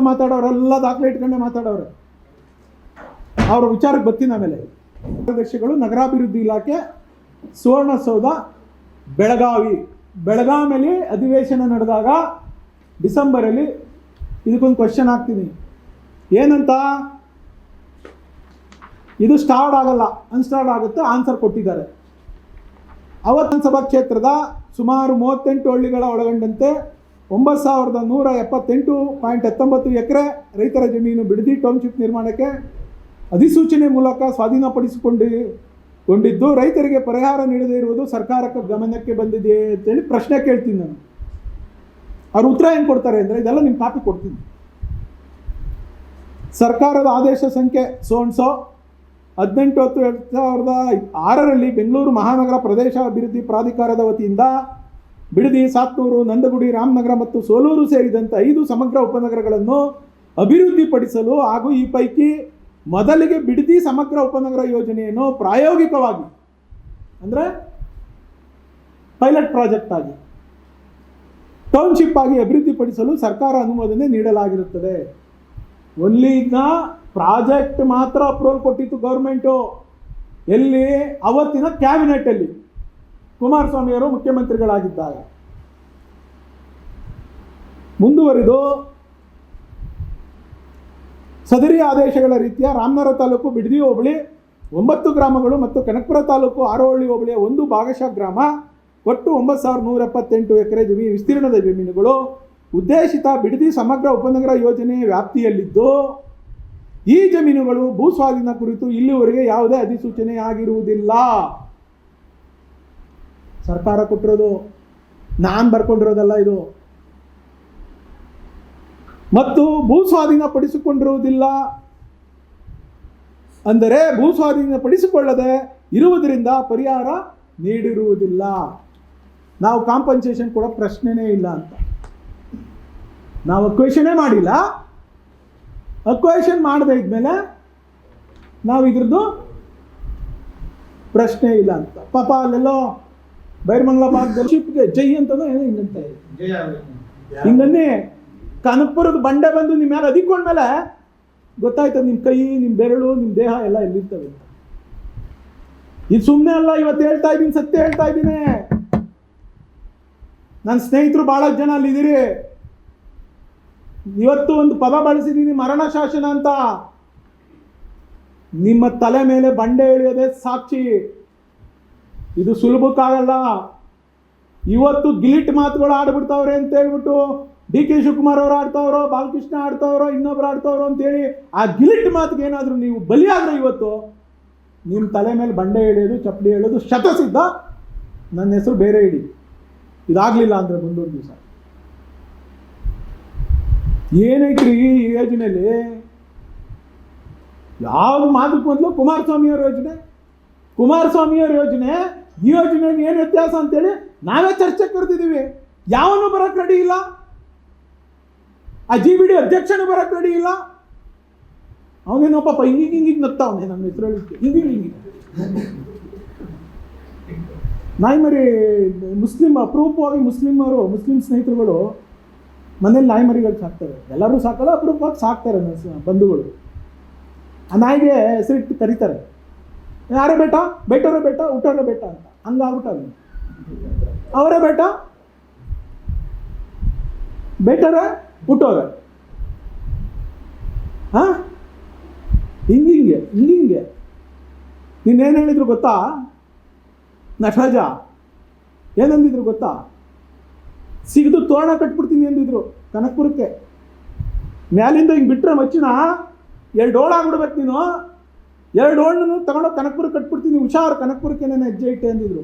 ಮಾತಾಡೋರೆಲ್ಲ ದಾಖಲೆ ಇಟ್ಕೊಂಡೆ ಮಾತಾಡೋರೆ. ಅವ್ರ ವಿಚಾರಕ್ಕೆ ಬರ್ತೀನಿ ಆಮೇಲೆ. ಕಾರ್ಯದರ್ಶಿಗಳು ನಗರಾಭಿವೃದ್ಧಿ ಇಲಾಖೆ, ಸುವರ್ಣಸೌಧ, ಬೆಳಗಾವಿಯಲ್ಲಿ ಅಧಿವೇಶನ ನಡೆದಾಗ ಡಿಸೆಂಬರಲ್ಲಿ ಇದಕ್ಕೊಂದು ಕ್ವಶನ್ ಹಾಕ್ತೀನಿ. ಏನಂತ, ಇದು ಸ್ಟಾರ್ಟ್ ಆಗಲ್ಲ, ಅನ್ಸ್ಟಾರ್ಟ್ ಆಗುತ್ತೆ, ಆನ್ಸರ್ ಕೊಟ್ಟಿದ್ದಾರೆ. ಅವತ್ತು ವಿಧಾನಸಭಾ ಕ್ಷೇತ್ರದ ಸುಮಾರು 38 ಹಳ್ಳಿಗಳ ಒಳಗೊಂಡಂತೆ 9178.19 ಎಕರೆ ರೈತರ ಜಮೀನು ಬಿಡದಿ ಟೌನ್ಶಿಪ್ ನಿರ್ಮಾಣಕ್ಕೆ ಅಧಿಸೂಚನೆ ಮೂಲಕ ಸ್ವಾಧೀನಪಡಿಸಿಕೊಂಡಿದ್ದು ರೈತರಿಗೆ ಪರಿಹಾರ ನೀಡದೇ ಇರುವುದು ಸರ್ಕಾರಕ್ಕೆ ಗಮನಕ್ಕೆ ಬಂದಿದೆ ಅಂತೇಳಿ ಪ್ರಶ್ನೆ ಕೇಳ್ತೀನಿ ನಾನು. ಅವ್ರು ಉತ್ತರ ಏನು ಕೊಡ್ತಾರೆ ಅಂದರೆ, ಇದೆಲ್ಲ ನಿಮ್ಮ ಕಾಪಿ ಕೊಡ್ತೀನಿ. ಸರ್ಕಾರದ ಆದೇಶ ಸಂಖ್ಯೆ ಸೋನ್ಸೋ 18/10/2006 ಬೆಂಗಳೂರು ಮಹಾನಗರ ಪ್ರದೇಶ ಅಭಿವೃದ್ಧಿ ಪ್ರಾಧಿಕಾರದ ವತಿಯಿಂದ ಬಿಡದಿ, ಸಾತ್ನೂರು, ನಂದಗುಡಿ, ರಾಮನಗರ ಮತ್ತು ಸೋಲೂರು ಸೇರಿದಂತೆ 5 ಸಮಗ್ರ ಉಪನಗರಗಳನ್ನು ಅಭಿವೃದ್ಧಿಪಡಿಸಲು ಹಾಗೂ ಈ ಪೈಕಿ ಮೊದಲಿಗೆ ಬಿಡದಿ ಸಮಗ್ರ ಉಪನಗರ ಯೋಜನೆಯನ್ನು ಪ್ರಾಯೋಗಿಕವಾಗಿ ಅಂದರೆ ಪೈಲಟ್ ಪ್ರಾಜೆಕ್ಟ್ ಆಗಿ ಟೌನ್ಶಿಪ್ ಆಗಿ ಅಭಿವೃದ್ಧಿಪಡಿಸಲು ಸರ್ಕಾರ ಅನುಮೋದನೆ ನೀಡಲಾಗಿರುತ್ತದೆ. ಒನ್ಲಿ ಪ್ರಾಜೆಕ್ಟ್ ಮಾತ್ರ ಅಪ್ರೂವಲ್ ಕೊಟ್ಟಿತ್ತು ಗೌರ್ಮೆಂಟು. ಎಲ್ಲಿ? ಅವತ್ತಿನ ಕ್ಯಾಬಿನೆಟ್ಟಲ್ಲಿ ಕುಮಾರಸ್ವಾಮಿಯವರು ಮುಖ್ಯಮಂತ್ರಿಗಳಾಗಿದ್ದಾಗ. ಮುಂದುವರಿದು ಸದರಿ ಆದೇಶಗಳ ರೀತಿಯ ರಾಮನಗರ ತಾಲೂಕು ಬಿಡದಿ ಹೋಬಳಿ 9 ಗ್ರಾಮಗಳು ಮತ್ತು ಕನಕಪುರ ತಾಲೂಕು ಆರೋಹಳ್ಳಿ ಹೋಬಳಿಯ 1 ಭಾಗಶಃ ಗ್ರಾಮ ಒಟ್ಟು 9178 ಎಕರೆ ವಿಸ್ತೀರ್ಣದ ಜಮೀನುಗಳು ಉದ್ದೇಶಿತ ಬಿಡದಿ ಸಮಗ್ರ ಉಪನಗರ ಯೋಜನೆ ವ್ಯಾಪ್ತಿಯಲ್ಲಿದ್ದು ಈ ಜಮೀನುಗಳು ಭೂ ಸ್ವಾಧೀನ ಕುರಿತು ಇಲ್ಲಿವರೆಗೆ ಯಾವುದೇ ಅಧಿಸೂಚನೆ ಆಗಿರುವುದಿಲ್ಲ. ಸರ್ಕಾರ ಕೊಟ್ಟಿರೋದು, ನಾನು ಬರ್ಕೊಂಡಿರೋದಲ್ಲ ಇದು. ಮತ್ತು ಭೂ ಸ್ವಾಧೀನ ಪಡಿಸಿಕೊಂಡಿರುವುದಿಲ್ಲ ಅಂದರೆ ಭೂ ಸ್ವಾಧೀನ ಪಡಿಸಿಕೊಳ್ಳದೆ ಇರುವುದರಿಂದ ಪರಿಹಾರ ನೀಡಿರುವುದಿಲ್ಲ. ನಾವು ಕಾಂಪನ್ಸೇಷನ್ ಕೊಡೋ ಪ್ರಶ್ನೆನೇ ಇಲ್ಲ ಅಂತ. ನಾವು ಅಕ್ವೇಷನೇ ಮಾಡಿಲ್ಲ. ಅಕ್ವೇಷನ್ ಮಾಡದೇ ಇದ್ಮೇಲೆ ನಾವು ಇದ್ರದ್ದು ಪ್ರಶ್ನೆ ಇಲ್ಲ ಅಂತ. ಪಾಪ ಅಲ್ಲೆಲ್ಲೋ ಬೈರ್ಮಂಗ್ಲ ಭಾಗದಲ್ಲಿ ಶಿಪ್ಗೆ ಜೈ ಅಂತನೋ ಏನೋ ಹಿಂಗಂತ ಹಿಂಗನ್ನೇ ಕನಕಪುರದ ಬಂಡೆ ಬಂದು ನಿಮ್ಮ ಮೇಲೆ ಅದಿಕೊಂಡ್ಮೇಲೆ ಗೊತ್ತಾಯ್ತದೆ ನಿಮ್ಮ ಕೈ, ನಿಮ್ಮ ಬೆರಳು, ನಿಮ್ಮ ದೇಹ ಎಲ್ಲ ಎಲ್ಲಿರ್ತವೆ ಅಂತ. ಇದು ಸುಮ್ಮನೆ ಅಲ್ಲ, ಇವತ್ತು ಹೇಳ್ತಾ ಇದ್ದೀನಿ, ಸತ್ಯ ಹೇಳ್ತಾ ಇದ್ದೀನಿ. ನನ್ನ ಸ್ನೇಹಿತರು ಭಾಳ ಜನ ಅಲ್ಲಿದ್ದೀರಿ. ಇವತ್ತು ಒಂದು ಪದ ಬಳಸಿದ್ದೀನಿ, ಮರಣ ಶಾಸನ ಅಂತ. ನಿಮ್ಮ ತಲೆ ಮೇಲೆ ಬಂಡೆ ಎಳೆಯೋದೇ ಸಾಕ್ಷಿ. ಇದು ಸುಲಭಕ್ಕಾಗಲ್ಲ. ಇವತ್ತು ಗಿಲಿಟ್ ಮಾತುಗಳು ಆಡ್ಬಿಡ್ತಾವ್ರೆ ಅಂತ ಹೇಳ್ಬಿಟ್ಟು DK ಶಿವಕುಮಾರ್ ಅವರು ಆಡ್ತಾವ್ರೋ, ಬಾಲಕೃಷ್ಣ ಆಡ್ತಾವ್ರೋ, ಇನ್ನೊಬ್ರು ಆಡ್ತಾವ್ರೋ ಅಂತೇಳಿ ಆ ಗಿಲಿಟ್ ಮಾತಿಗೆ ಏನಾದರೂ ನೀವು ಬಲಿಯಾದ್ರೆ ಇವತ್ತು ನಿಮ್ಮ ತಲೆ ಮೇಲೆ ಬಂಡೆ ಎಳೆಯೋದು, ಚಪ್ಪಡಿ ಎಳೆಯೋದು ಶತಸಿದ್ಧ. ನನ್ನ ಹೆಸರು ಬೇರೆ ಇಡಿ, ಇದಾಗಲಿಲ್ಲ ಅಂದರೆ ಮುಂದೊಂದು ದಿವಸ ಏನೈತ್ರಿ ಈ ಯೋಜನೆಯಲ್ಲಿ? ಯಾವ ಮಾತಕ್ಕೆ ಮೊದಲು ಕುಮಾರಸ್ವಾಮಿಯವ್ರ ಯೋಜನೆ, ಈ ಯೋಜನೆಗೆ ಏನು ವ್ಯತ್ಯಾಸ ಅಂತೇಳಿ ನಾವೇ ಚರ್ಚೆ ಕರೆದಿದ್ದೀವಿ. ಯಾವನು ಬರೋಕ್ಕೆ ರೆಡಿ ಇಲ್ಲ. ಆ GBD ಅಧ್ಯಕ್ಷನೂ ಬರೋಕ್ಕೆ ರೆಡಿ ಇಲ್ಲ. ಅವನೇನೋ ಪಾಪ ಹಿಂಗೆ ನಗ್ತಾವನೆ ನನ್ನ ಹೆಸರು ಹಿಂಗೆ ನಾಯಿ ಮರಿ ಮುಸ್ಲಿಂ ಅಪರೂಪವಾಗಿ ಮುಸ್ಲಿಂ ಸ್ನೇಹಿತರುಗಳು ಮನೇಲಿ ನಾಯಿ ಮರಿಗಳು ಸಾಕ್ತಾರೆ. ಎಲ್ಲರೂ ಸಾಕಲ್ಲ, ಅಪರೂಪವಾಗಿ ಸಾಕ್ತಾರೆ ಬಂಧುಗಳು. ಆ ನಾಯಿಗೆ ಹೆಸರಿಟ್ಟು ಕರೀತಾರೆ, ಯಾರೇ ಬೇಟರೇ ಬೇಟ ಊಟರೇ ಬೇಟ ಅಂತ. ಹಂಗಾಗ್ಬಿಟ್ಟಾಗ ಅವರೇ ಬೇಟರೇ ಊಟೋರೆ. ಹಾಂ, ಹಿಂಗೆ ನೀನೇನು ಹೇಳಿದ್ರು ಗೊತ್ತಾ? ನಟರಾಜ ಏನಂದಿದ್ರು ಗೊತ್ತಾ? ಸಿಗದು ತೋರಣ ಕಟ್ಬಿಡ್ತೀನಿ ಅಂದಿದ್ರು ಕನಕಪುರಕ್ಕೆ. ಮ್ಯಾಲಿಂದ ಹಿಂಗೆ ಬಿಟ್ಟರೆ ಮಚ್ಚಿನ 2 ಓಳು ಆಗ್ಬಿಡ್ಬೇಕು ನೀನು. 2 ಓಳನ್ನು ತಗೊಂಡೋಗಿ ಕನಕಪುರಕ್ಕೆ ಕಟ್ಬಿಡ್ತೀನಿ, ಹುಷಾರು ಕನಕಪುರಕ್ಕೆ ನಾನು ಹೆಜ್ಜೆ ಇಟ್ಟೆ ಅಂದಿದ್ರು.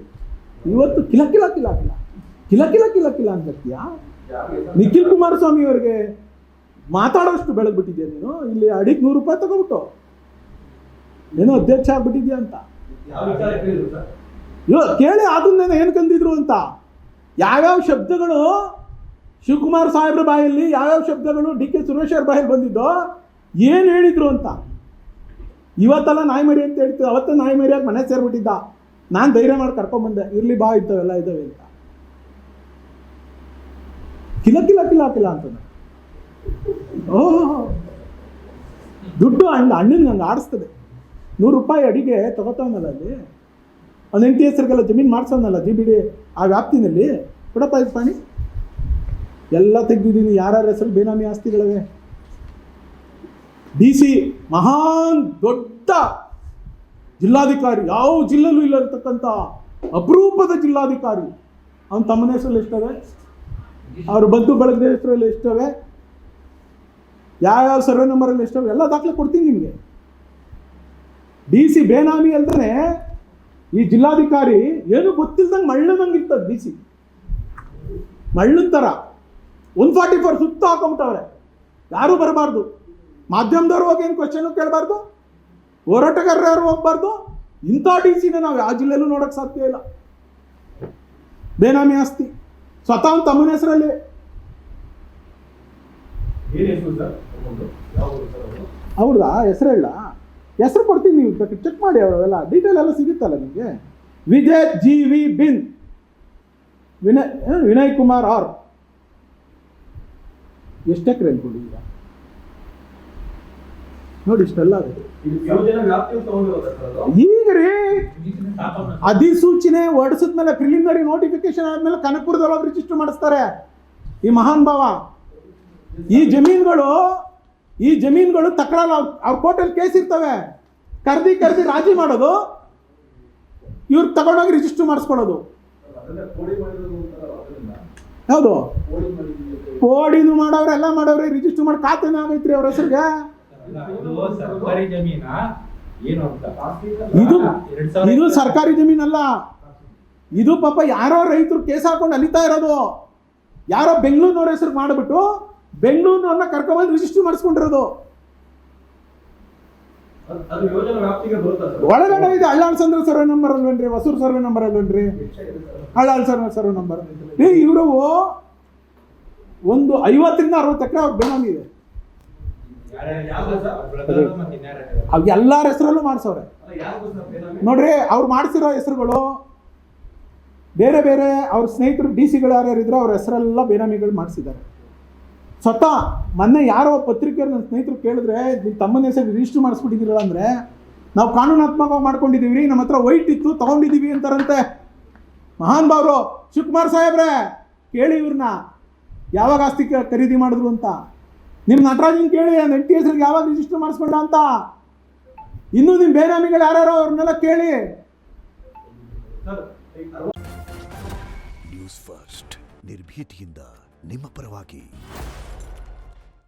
ಇವತ್ತು ಕಿಲ ಅಂತೀಯಾ? ನಿಖಿಲ್ ಕುಮಾರಸ್ವಾಮಿ ಅವರಿಗೆ ಮಾತಾಡೋಷ್ಟು ಬೆಳೆದ್ಬಿಟ್ಟಿದ್ಯಾ ನೀನು. ಇಲ್ಲಿ ಅಡಿಗೆ 100 ರೂಪಾಯಿ ತಗೋಬಿಟ್ಟು ಏನೋ ಅಧ್ಯಕ್ಷ ಆಗ್ಬಿಟ್ಟಿದ್ಯಾ ಅಂತ ಕೇಳಿ ಅದನ್ನೇನೋ ಏನು ಕಂದಿದ್ರು ಅಂತ. ಯಾವ್ಯಾವ ಶಬ್ದಗಳು ಶಿವಕುಮಾರ್ ಸಾಹೇಬ್ರ ಬಾಯಲ್ಲಿ, ಯಾವ್ಯಾವ ಶಬ್ದಗಳು DK ಸುರೇಶ್ ಅವ್ರ ಬಾಯಲ್ಲಿ ಬಂದಿದ್ದೋ, ಏನು ಹೇಳಿದ್ರು ಅಂತ. ಇವತ್ತೆಲ್ಲ ನಾಯಿ ಮರಿ ಅಂತ ಹೇಳ್ತೀವಿ, ಅವತ್ತೇ ನಾಯಿ ಮರಿಯಾಗಿ ಮನೆ ಸೇರ್ಬಿಟ್ಟಿದ್ದ. ನಾನು ಧೈರ್ಯ ಮಾಡಿ ಕರ್ಕೊಂಬಂದೆ, ಇರಲಿ ಬಾ ಇದ್ದಾವೆಲ್ಲ ಇದ್ದಾವೆ ಅಂತ. ಕಿಲ ಅಂತಂದ. ಓಹ್, ದುಡ್ಡು ಅಣ್ಣನಿಗೆ ಹಂಗೆ ಆಡಿಸ್ತದೆ. 100 ರೂಪಾಯಿ ಅಡಿಗೆ ತಗೋತಾವನಲ್ಲ ಅಲ್ಲಿ, ಒಂದು ಹೆಂಡತಿ ಹೆಸರಿಗೆಲ್ಲ ಜಮೀನು ಮಾಡಿಸೋನಲ್ಲ GBD ಆ ವ್ಯಾಪ್ತಿನಲ್ಲಿ. ಕೊಡಪ್ಪ ಇದು ಪಾಣಿ ಎಲ್ಲ ತೆಗೆದಿದ್ದೀನಿ, ಯಾರ್ಯಾರ ಹೆಸರು ಬೇನಾಮಿ ಆಸ್ತಿಗಳಿವೆ. DC ಮಹಾನ್ ದೊಡ್ಡ ಜಿಲ್ಲಾಧಿಕಾರಿ, ಯಾವ ಜಿಲ್ಲೆಲೂ ಇಲ್ಲತಕ್ಕಂಥ ಅಪರೂಪದ ಜಿಲ್ಲಾಧಿಕಾರಿ. ಅವನ ತಮ್ಮನ ಹೆಸರಲ್ಲಿ ಎಷ್ಟವೆ, ಅವ್ರ ಬಂಧು ಬಳಗದ ಹೆಸರಲ್ಲಿ ಎಷ್ಟವೆ, ಯಾವ್ಯಾವ ಸರ್ವೆ ನಂಬರಲ್ಲಿ ಎಷ್ಟವೆ, ಎಲ್ಲ ದಾಖಲೆ ಕೊಡ್ತೀನಿ ನಿಮಗೆ. DC ಬೇನಾಮಿ ಅಲ್ದೇ ಈ ಜಿಲ್ಲಾಧಿಕಾರಿ ಏನು ಗೊತ್ತಿಲ್ದಂಗೆ ಮಳ್ಳದಂಗೆ ಇರ್ತದೆ. DC ಮಳ್ಳನ ಥರ 144 ಸುತ್ತ ಹಾಕೊಂಬಿಟ್ಟವ್ರೆ. ಯಾರೂ ಬರಬಾರ್ದು, ಮಾಧ್ಯಮದವ್ರು ಹೋಗಿ ಏನು ಕ್ವಶನು ಕೇಳಬಾರ್ದು, ಹೋರಾಟಗಾರರು ಯಾರು ಹೋಗ್ಬಾರ್ದು. ಇಂಥ DCನ ನಾವು ಯಾವ ಜಿಲ್ಲೆಯಲ್ಲೂ ನೋಡೋಕ್ಕೆ ಸಾಧ್ಯ ಇಲ್ಲ. ಬೇನಾಮಿ ಆಸ್ತಿ ಸ್ವತಃ ಅವ್ನ ತಮ್ಮನ ಹೆಸರಲ್ಲಿ. ಅವ್ರದಾ ಹೆಸರು ಹೇಳ, ಹೆಸರು ಕೊಡ್ತೀನಿ, ನೀವು ಚೆಕ್ ಮಾಡಿ, ಅವರೆಲ್ಲ ಡೀಟೇಲ್ ಎಲ್ಲ ಸಿಗುತ್ತಲ್ಲ ನಿಮಗೆ. ವಿಜಯ್ GV ಬಿನ್, ವಿನಯ್ ಕುಮಾರ್ ಆರ್. ಎಷ್ಟು ಎಕರೆ ಅನ್ಕೊಳ್ಳಿ ಈಗ ನೋಡಿ, ಇಷ್ಟೆಲ್ಲ ಈಗ ರೀ ಅಧಿಸೂಚನೆ ಹೊಡಿಸಿದ್ಮೇಲೆ, ಪ್ರಿಲಿಮಿನರಿ ನೋಟಿಫಿಕೇಶನ್ ಆದ್ಮೇಲೆ ಕನಕಪುರದೊಳಗೆ ರಿಜಿಸ್ಟರ್ ಮಾಡಿಸ್ತಾರೆ ಈ ಮಹಾನ್ ಭಾವ. ಈ ಜಮೀನುಗಳು ತಕರಾರು, ಅವ್ರ ಕೋರ್ಟಲ್ಲಿ ಕೇಸ್ ಇರ್ತವೆ, ಕರ್ದಿ ರಾಜಿ ಮಾಡೋದು, ಇವ್ರು ತಗೊಂಡೋಗಿ ರಿಜಿಸ್ಟರ್ ಮಾಡಿಸ್ಕೊಳ್ಳೋದು. ಹೌದು, ಪೋಡಿನೂ ಮಾಡವ್ರೆ, ಎಲ್ಲ ಮಾಡವ್ರೆ, ರಿಜಿಸ್ಟರ್ ಮಾಡಿ ಖಾತೆನ ಆಗೈತ್ರಿ ಅವ್ರ ಹೆಸರಿಗೆ. ಇದು ಸರ್ಕಾರಿ ಜಮೀನಲ್ಲ, ಇದು ಪಾಪ ಯಾರೋ ರೈತರು ಕೇಸ್ ಹಾಕೊಂಡು ಅಲಿತಾ ಇರೋದು. ಯಾರೋ ಬೆಂಗಳೂರಿನವ್ರ ಹೆಸರು ಮಾಡಿಬಿಟ್ಟು ಬೆಂಗಳೂರಿನವ್ರನ್ನ ಕರ್ಕೊಂಡ್ಬಂದು ರಿಜಿಸ್ಟರ್ ಮಾಡಿಸ್ಕೊಂಡಿರೋದು. ಒಳಗಡೆ ಇದೆ ಅಳ್ಳಾಳ್ಸಂದ್ರ ಸರ್ವೆ ನಂಬರ್ ಅಲ್ವೇನ್ರಿ, ಹೊಸೂರು ಸರ್ವೆ ನಂಬರ್ ಅಲ್ವೇನ್ರಿ, ಅಳ್ಳಾಳ್ಸಂದ್ರ ಸರ್ವೆ ನಂಬರ್. ಇವರು ಒಂದು 50ರಿಂದ 60 ಎಕರೆ ಅವ್ರ ಬೇನಾಮಿ ಇದೆ. ಅವ್ ಎಲ್ಲಾರ ಹೆಸರಲ್ಲೂ ಮಾಡಿಸವ್ರೆ ನೋಡ್ರಿ. ಅವ್ರು ಮಾಡಿಸಿರೋ ಹೆಸರುಗಳು ಬೇರೆ ಬೇರೆ. ಅವ್ರ ಸ್ನೇಹಿತರು DC-ಗಳು ಯಾರ್ಯಾರಿದ್ರು ಅವ್ರ ಹೆಸರೆಲ್ಲ ಬೇನಾಮಿಗಳು ಮಾಡಿಸಿದ್ದಾರೆ. ಸ್ವತಃ ಮೊನ್ನೆ ಯಾರೋ ಪತ್ರಿಕೆಯವ್ರು ನನ್ನ ಸ್ನೇಹಿತರು ಕೇಳಿದ್ರೆ, ನಿಮ್ಮ ತಮ್ಮನ ಹೆಸರು ರಿಜಿಸ್ಟರ್ ಮಾಡಿಸ್ಬಿಟ್ಟಿದ್ದೀರಲ್ಲ ಅಂದರೆ, ನಾವು ಕಾನೂನಾತ್ಮಕವಾಗಿ ಮಾಡ್ಕೊಂಡಿದ್ದೀವಿ ರೀ, ನಮ್ಮ ಹತ್ರ ವೈಟ್ ಇತ್ತು ತಗೊಂಡಿದ್ದೀವಿ ಅಂತಾರಂತೆ ಮಹಾನ್ ಭಾವರು. ಶಿವಕುಮಾರ್ ಸಾಹೇಬ್ರೆ ಕೇಳಿ ಇವ್ರನ್ನ, ಯಾವಾಗ ಆಸ್ತಿ ಖರೀದಿ ಮಾಡಿದ್ರು ಅಂತ. ನಿಮ್ಮ ನಟರಾಜನ್ ಕೇಳಿ, ಹೆಂಡತಿ ಹೆಸರಿಗೆ ಯಾವಾಗ ರಿಜಿಸ್ಟರ್ ಮಾಡಿಸ್ಕೊಂಡ ಅಂತ. ಇನ್ನೂ ನಿಮ್ಮ ಬೇನಾಮಿಗಳು ಯಾರ್ಯಾರೋ ಅವ್ರನ್ನೆಲ್ಲ ಕೇಳಿ. ನ್ಯೂಸ್ ಫಸ್ಟ್, ನಿರ್ಭೀತಿಯಿಂದ ನಿಮ್ಮ ಪರವಾಗಿ.